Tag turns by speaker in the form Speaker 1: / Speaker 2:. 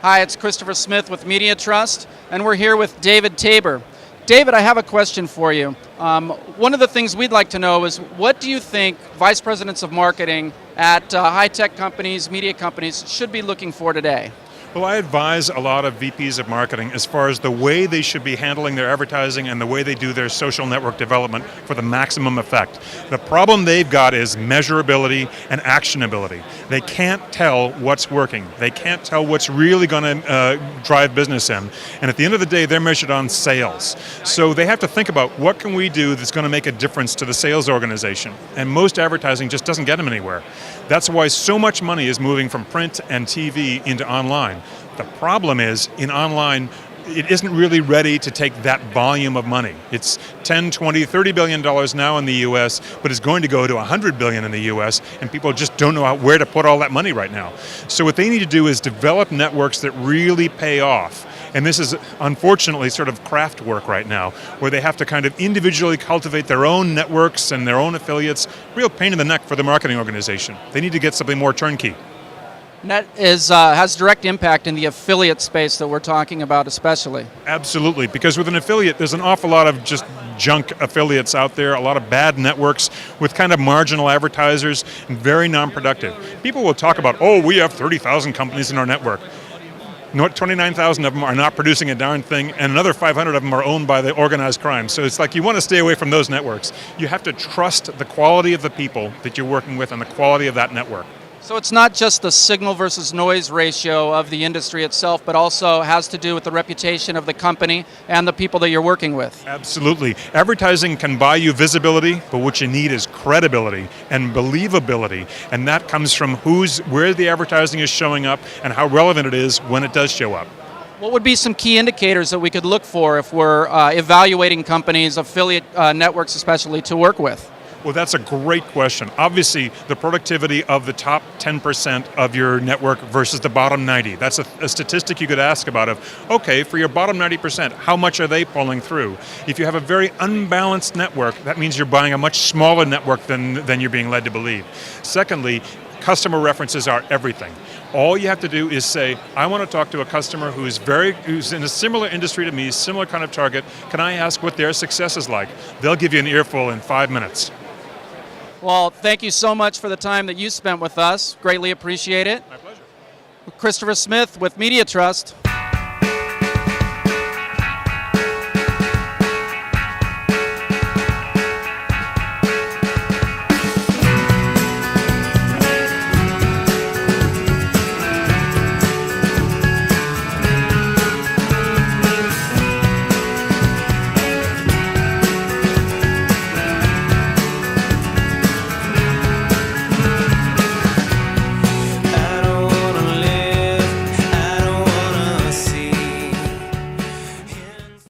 Speaker 1: Hi, it's Christopher Smith with Media Trust, and we're here with David Tabor. David, I have a question for you. One of the things we'd like to know is, what do you think vice presidents of marketing at high-tech companies, media companies, should be looking for today?
Speaker 2: Well, I advise a lot of VPs of marketing as far as the way they should be handling their advertising and the way they do their social network development for the maximum effect. The problem they've got is measurability and actionability. They can't tell what's working. They can't tell what's really going to drive business in. And at the end of the day, they're measured on sales. So they have to think about, what can we do that's going to make a difference to the sales organization? And most advertising just doesn't get them anywhere. That's why so much money is moving from print and TV into online. The problem is, in online, it isn't really ready to take that volume of money. It's 10, 20, $30 billion now in the US, but it's going to go to $100 billion in the US, and people just don't know where to put all that money right now. So what they need to do is develop networks that really pay off. And this is, unfortunately, sort of craft work right now, where they have to kind of individually cultivate their own networks and their own affiliates. Real pain in the neck for the marketing organization. They need to get something more turnkey.
Speaker 1: And that has direct impact in the affiliate space that we're talking about especially.
Speaker 2: Absolutely, because with an affiliate, there's an awful lot of just junk affiliates out there, a lot of bad networks with kind of marginal advertisers and very non-productive. People will talk about, oh, we have 30,000 companies in our network. 29,000 of them are not producing a darn thing, and another 500 of them are owned by the organized crime. So it's like, you want to stay away from those networks. You have to trust the quality of the people that you're working with and the quality of that network.
Speaker 1: So it's not just the signal versus noise ratio of the industry itself, but also has to do with the reputation of the company and the people that you're working with.
Speaker 2: Absolutely. Advertising can buy you visibility, but what you need is credibility and believability, and that comes from where the advertising is showing up and how relevant it is when it does show up.
Speaker 1: What would be some key indicators that we could look for if we're evaluating companies, affiliate networks especially, to work with?
Speaker 2: Well, that's a great question. Obviously, the productivity of the top 10% of your network versus the bottom 90. That's a statistic you could ask about okay, for your bottom 90%, how much are they pulling through? If you have a very unbalanced network, that means you're buying a much smaller network than you're being led to believe. Secondly, customer references are everything. All you have to do is say, I want to talk to a customer who's in a similar industry to me, similar kind of target. Can I ask what their success is like? They'll give you an earful in 5 minutes.
Speaker 1: Well, thank you so much for the time that you spent with us. Greatly appreciate it.
Speaker 2: My pleasure.
Speaker 1: Christopher Smith with Media Trust.